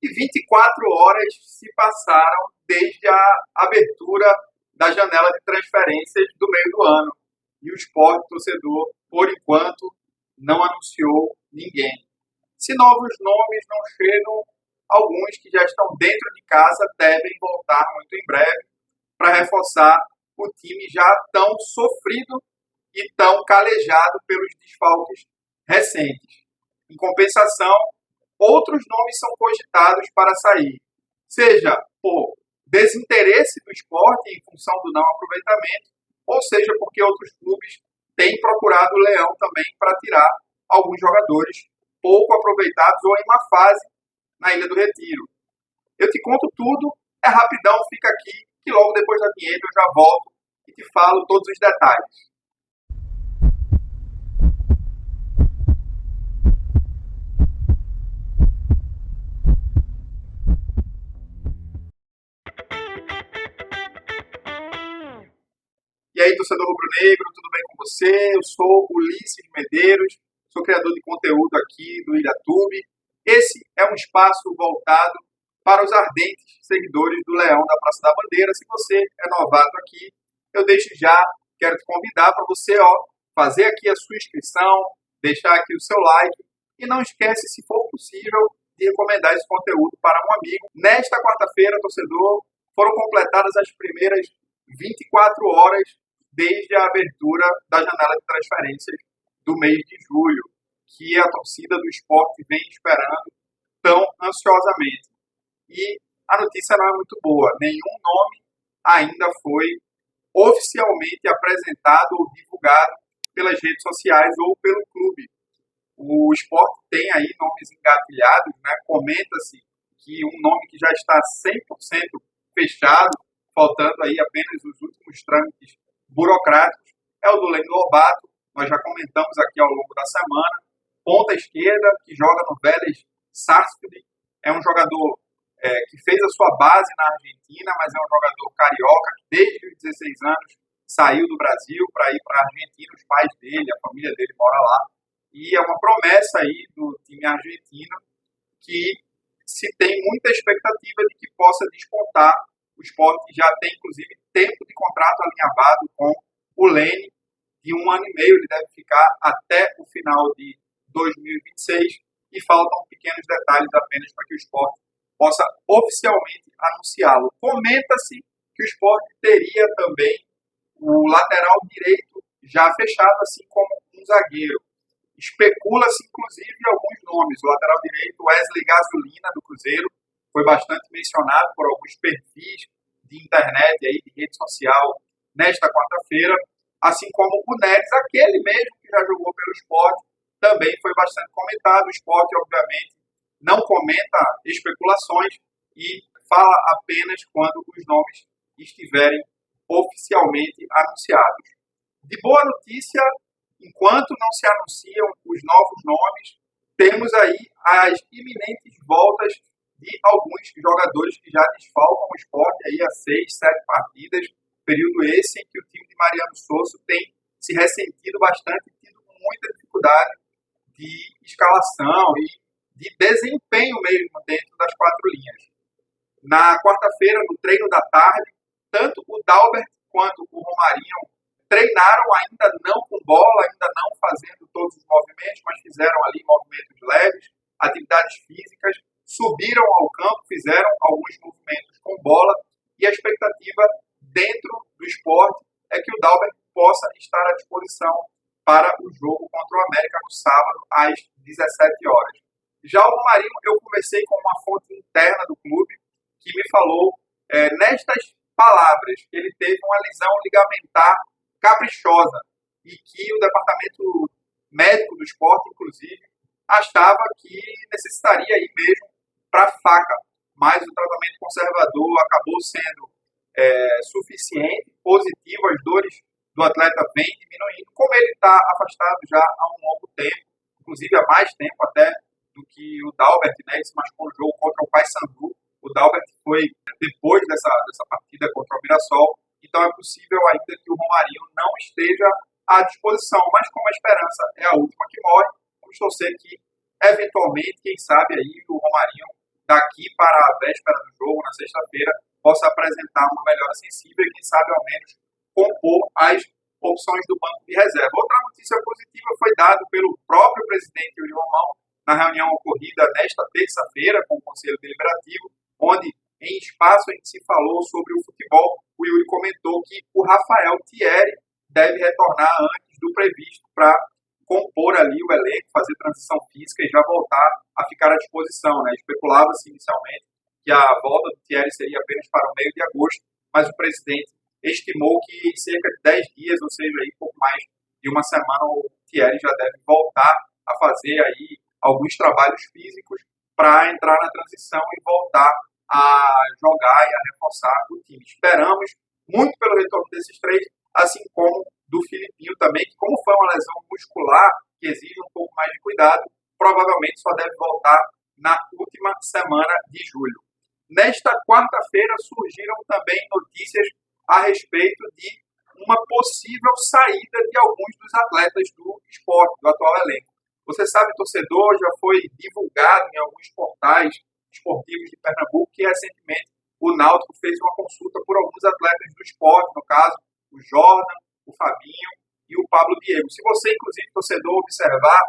E 24 horas se passaram desde a abertura da janela de transferências do meio do ano. E o Sport, torcedor, por enquanto, não anunciou ninguém. Se novos nomes não chegam, alguns que já estão dentro de casa devem voltar muito em breve para reforçar o time já tão sofrido e tão calejado pelos desfalques recentes. Em compensação, outros nomes são cogitados para sair, seja por desinteresse do esporte em função do não aproveitamento, ou seja porque outros clubes têm procurado o Leão também para tirar alguns jogadores pouco aproveitados ou em má fase na Ilha do Retiro. Eu te conto tudo, é rapidão, fica aqui, que logo depois da vinheta eu já volto e te falo todos os detalhes. E aí, torcedor rubro-negro, tudo bem com você? Eu sou Ulisses Medeiros, sou criador de conteúdo aqui do IlhaTube. Esse é um espaço voltado para os ardentes seguidores do Leão da Praça da Bandeira. Se você é novato aqui, eu desde já quero te convidar para você fazer aqui a sua inscrição, deixar aqui o seu like e não esquece, se for possível, de recomendar esse conteúdo para um amigo. Nesta quarta-feira, torcedor, foram completadas as primeiras 24 horas desde a abertura da janela de transferências do mês de julho, que a torcida do Sport vem esperando tão ansiosamente. E a notícia não é muito boa. Nenhum nome ainda foi oficialmente apresentado ou divulgado pelas redes sociais ou pelo clube. O Sport tem aí nomes engatilhados, né? Comenta-se que um nome que já está 100% fechado, faltando aí apenas os últimos trâmites burocráticos, é o do Leno Lobato. Nós já comentamos aqui ao longo da semana. Ponta esquerda, que joga no Vélez Sarsfield, é um jogador que fez a sua base na Argentina, mas é um jogador carioca que desde os 16 anos saiu do Brasil para ir para a Argentina. Os pais dele, a família dele mora lá. E é uma promessa aí do time argentino que se tem muita expectativa de que possa despontar. O Sport já tem, inclusive, tempo de contrato alinhavado com o Lene, de 1 ano e meio. Ele deve ficar até o final de 2026 e faltam pequenos detalhes apenas para que o Sport possa oficialmente anunciá-lo. Comenta-se que o Sport teria também o lateral direito já fechado, assim como um zagueiro. Especula-se, inclusive, alguns nomes. O lateral direito, Wesley Gasolina, do Cruzeiro, foi bastante mencionado por alguns perfis de internet, aí, de rede social, nesta quarta-feira, assim como o Neres, aquele mesmo que já jogou pelo Sport, também foi bastante comentado. O Sport, obviamente, não comenta especulações e fala apenas quando os nomes estiverem oficialmente anunciados. De boa notícia, enquanto não se anunciam os novos nomes, temos aí as iminentes voltas de alguns jogadores que já desfalcam o Sport aí há 6, 7 partidas, período esse em que o time de Mariano Souza tem se ressentido bastante, tido muita dificuldade de escalação e de desempenho mesmo dentro das 4 linhas. Na quarta-feira, no treino da tarde, tanto o Dalbert quanto o Romarinho treinaram ainda não com bola, ainda não fazendo todos os movimentos, mas fizeram ali movimentos leves, atividades físicas, subiram ao campo, fizeram alguns movimentos com bola e a expectativa dentro do Sport é que o Dalbert possa estar à disposição para o jogo contra o América no sábado às 17 horas. Já o Romarinho, eu conversei com uma fonte interna do clube que me falou nestas palavras que ele teve uma lesão ligamentar caprichosa e que o departamento médico do Sport, inclusive, achava que necessitaria ir mesmo para a faca, mas o tratamento conservador acabou sendo suficiente, positivo, as dores do atleta vêm diminuindo, como ele está afastado já há um longo tempo, inclusive há mais tempo até do que o Dalbert, né? Ele se machucou no jogo contra o Paysandu. O Dalbert foi depois dessa partida contra o Mirassol, então é possível ainda que o Romarinho não esteja à disposição, mas como a esperança é a última que morre, vamos torcer que, eventualmente, quem sabe aí o Romarinho, daqui aqui para a véspera do jogo, na sexta-feira, possa apresentar uma melhora sensível e, quem sabe, ao menos compor as opções do banco de reserva. Outra notícia positiva foi dada pelo próprio presidente Yuri Romão na reunião ocorrida nesta terça-feira com o Conselho Deliberativo, onde, em espaço em que se falou sobre o futebol, o Yuri comentou que o Rafael Thierry deve retornar antes do previsto para compor ali o elenco, fazer transição física e já voltar a ficar à disposição, né? Especulava-se inicialmente que a volta do Thierry seria apenas para o meio de agosto, mas o presidente estimou que em cerca de 10 dias, ou seja, aí pouco mais de uma semana, o Thierry já deve voltar a fazer aí alguns trabalhos físicos para entrar na transição e voltar a jogar e a reforçar o time. Esperamos muito pelo retorno desses três, assim como do Filipinho também, que como foi uma lesão muscular que exige um pouco mais de cuidado, provavelmente só deve voltar na última semana de julho. Nesta quarta-feira surgiram também notícias a respeito de uma possível saída de alguns dos atletas do esporte, do atual elenco. Você sabe, torcedor, já foi divulgado em alguns portais esportivos de Pernambuco que recentemente o Náutico fez uma consulta por alguns atletas do esporte, no caso, o Jordan, o Fabinho e o Pablo Diego. Se você, inclusive, torcedor, observar,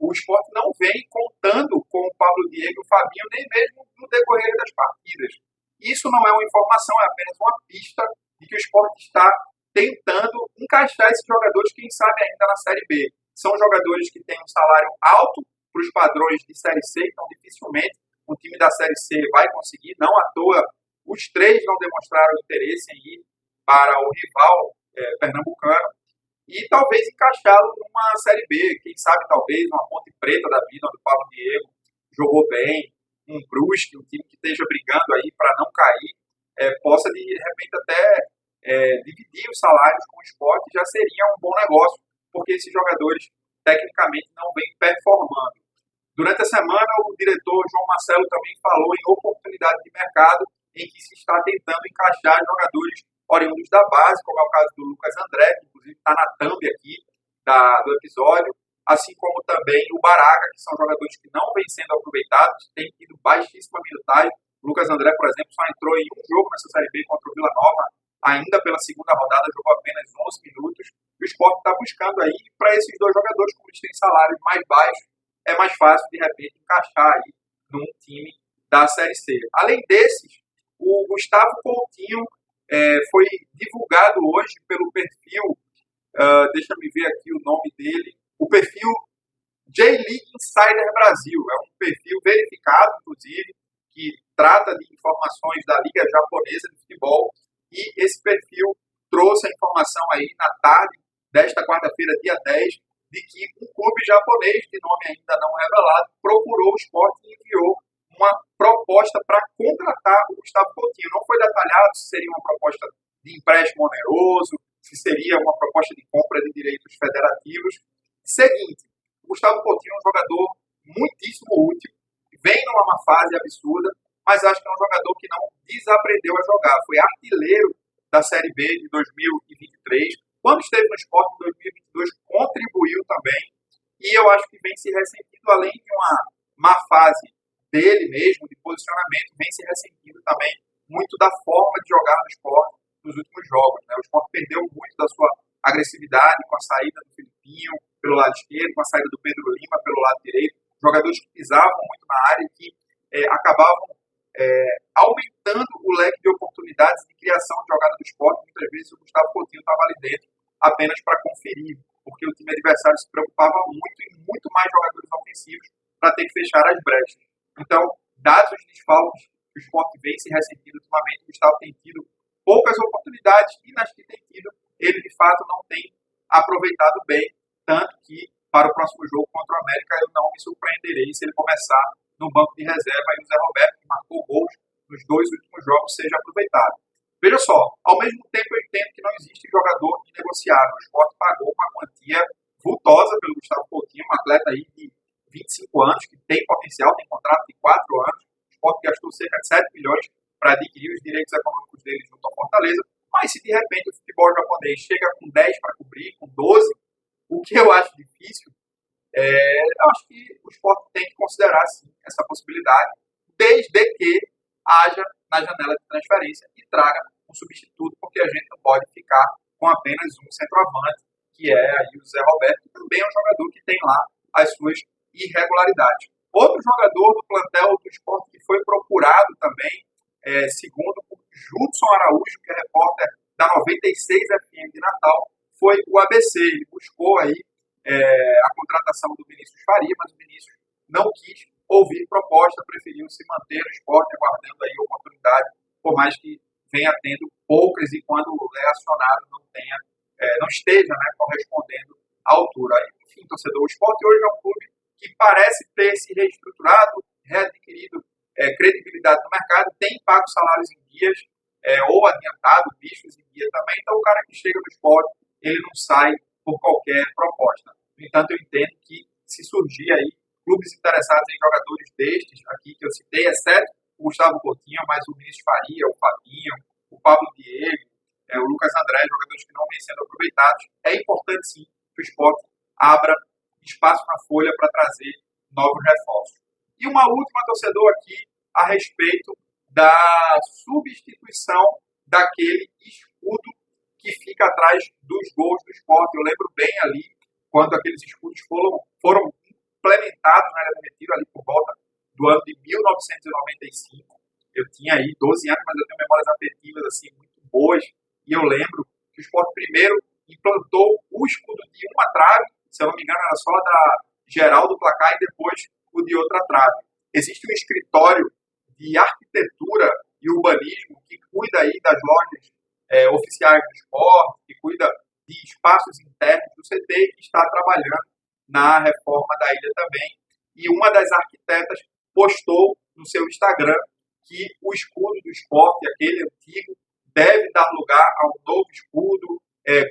o esporte não vem contando com o Pablo Diego e o Fabinho, nem mesmo no decorrer das partidas. Isso não é uma informação, é apenas uma pista de que o esporte está tentando encaixar esses jogadores, quem sabe ainda na Série B. São jogadores que têm um salário alto para os padrões de Série C, então dificilmente o time da Série C vai conseguir. Não à toa, os três não demonstraram interesse em ir para o rival pernambucano e talvez encaixá-lo numa Série B. Quem sabe talvez uma Ponte Preta da vida, onde o Paulo Diego jogou bem, um Brusque, um time que esteja brigando aí para não cair, possa de repente até dividir os salários com o esporte, já seria um bom negócio, porque esses jogadores tecnicamente não vêm performando. Durante a semana, o diretor João Marcelo também falou em oportunidade de mercado em que se está tentando encaixar jogadores oriundos da base, como é o caso do Lucas André, que inclusive está na thumb aqui do episódio, assim como também o Baraga, que são jogadores que não vêm sendo aproveitados, têm tido baixíssima minutagem. O Lucas André, por exemplo, só entrou em um jogo nessa Série B contra o Vila Nova, ainda pela segunda rodada, jogou apenas 11 minutos. O esporte está buscando aí, para esses dois jogadores, como eles têm salários mais baixos, é mais fácil, de repente, encaixar aí num time da Série C. Além desses, o Gustavo Coutinho foi divulgado hoje pelo perfil, deixa eu ver aqui o nome dele, o perfil J-League Insider Brasil. É um perfil verificado, inclusive, que trata de informações da Liga Japonesa de Futebol, e esse perfil trouxe a informação aí na tarde desta quarta-feira, dia 10, de que um clube japonês, de nome ainda não revelado, procurou o esporte e enviou uma proposta para contratar o Gustavo Coutinho. Não foi detalhado se seria uma proposta de empréstimo oneroso, se seria uma proposta de compra de direitos federativos. Seguinte, o Gustavo Coutinho é um jogador muitíssimo útil, vem numa má fase absurda, mas acho que é um jogador que não desaprendeu a jogar. Foi artilheiro da Série B de 2023. Quando esteve no esporte em 2022, contribuiu também. E eu acho que vem se ressentindo, além de uma má fase dele mesmo, de posicionamento, vem se ressentindo também muito da forma de jogar no esporte nos últimos jogos, né? O esporte perdeu muito da sua agressividade com a saída do Filipinho pelo lado esquerdo, com a saída do Pedro Lima pelo lado direito. Jogadores que pisavam muito na área e que acabavam aumentando o leque de oportunidades de criação de jogada do esporte. Muitas vezes o Gustavo Coutinho estava ali dentro apenas para conferir, porque o time adversário se preocupava muito em muito mais jogadores ofensivos para ter que fechar as brechas. Então, dados os desfalques que o esporte vem se ressentindo ultimamente, o Gustavo tem tido poucas oportunidades e nas que tem tido, ele de fato não tem aproveitado bem, tanto que para o próximo jogo contra o América eu não me surpreenderei se ele começar no banco de reserva e o Zé Roberto, que marcou gols nos dois últimos jogos, seja aproveitado. Veja só, ao mesmo tempo eu entendo que não existe jogador inegociável. O esporte pagou uma quantia vultosa pelo Gustavo Coutinho, um atleta aí de 25 anos, que tem potencial, tem contrato de 4 anos. O esporte gastou cerca de 7 milhões para adquirir os direitos econômicos dele junto ao Fortaleza. Mas se de repente o futebol japonês chega com 10 para cobrir, com 12, o que eu acho difícil, eu acho que o esporte tem que considerar sim essa possibilidade, desde que haja na janela de transferência e traga um substituto, porque a gente não pode ficar com apenas um centroavante, que é aí o Zé Roberto, que também é um jogador que tem lá as suas irregularidades. Outro jogador do plantel do Sport que foi procurado também, segundo o Judson Araújo, que é repórter da 96 FM de Natal, foi o ABC. Ele buscou aí a contratação do Vinícius Faria, mas o Vinícius não quis ouvir proposta, preferiu se manter no Sport, aguardando aí a oportunidade, por mais que venha tendo poucas e quando é acionado não esteja, né, correspondendo à altura. Enfim, torcedor, o Sport hoje é um clube que parece ter se reestruturado, readquirido credibilidade no mercado, tem pago salários em dias, ou adiantado, bichos em dia também, então o cara que chega no Sport, ele não sai por qualquer proposta. No entanto, eu entendo que se surgir aí clubes interessados em jogadores destes aqui que eu citei, exceto o Gustavo Coutinho, mas o Vinícius Faria, o Fabinho, o Pablo Diego, o Lucas André, jogadores que não vêm sendo aproveitados, é importante sim que o Sport abra espaço na folha para trazer novos reforços. E uma última, torcedor, aqui a respeito da substituição daquele escudo que fica atrás dos gols do Sport. Eu lembro bem ali, quando aqueles escudos foram implementados na Ilha do Retiro, ali por volta do ano de 1995. Eu tinha aí 12 anos, mas eu tenho memórias afetivas assim, muito boas. E eu lembro que o Sport primeiro implantou o escudo de uma trave, se eu não me engano era só da geral do placar, e depois o de outra trave. Existe um escritório de arquitetura e urbanismo que cuida aí das lojas oficiais do Sport, que cuida de espaços internos do CT, que está trabalhando na reforma da ilha também. E uma das arquitetas postou no seu Instagram que o escudo do Sport, aquele antigo, deve dar lugar a um novo escudo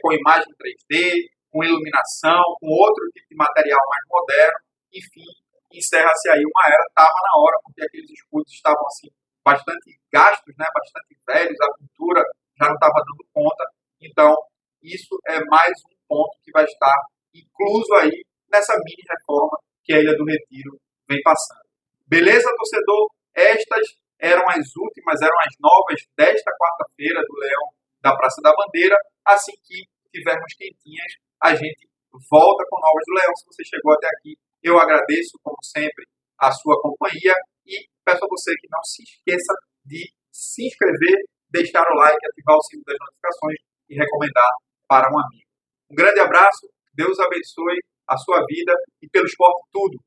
com imagem 3D, com iluminação, com outro tipo de material mais moderno. Enfim, encerra-se aí uma era, estava na hora, porque aqueles escudos estavam assim, bastante gastos, né, bastante velhos, a pintura já não estava dando conta. Então, isso é mais um ponto que vai estar incluso aí nessa mini reforma que a Ilha do Retiro vem passando. Beleza, torcedor? Estas eram as últimas, eram as novas desta quarta-feira do Leão da Praça da Bandeira. Assim que tivermos quentinhas, a gente volta com novas do Leão. Se você chegou até aqui, eu agradeço, como sempre, a sua companhia e peço a você que não se esqueça de se inscrever, deixar o like, ativar o sino das notificações e recomendar para um amigo. Um grande abraço, Deus abençoe a sua vida e pelo Sport tudo.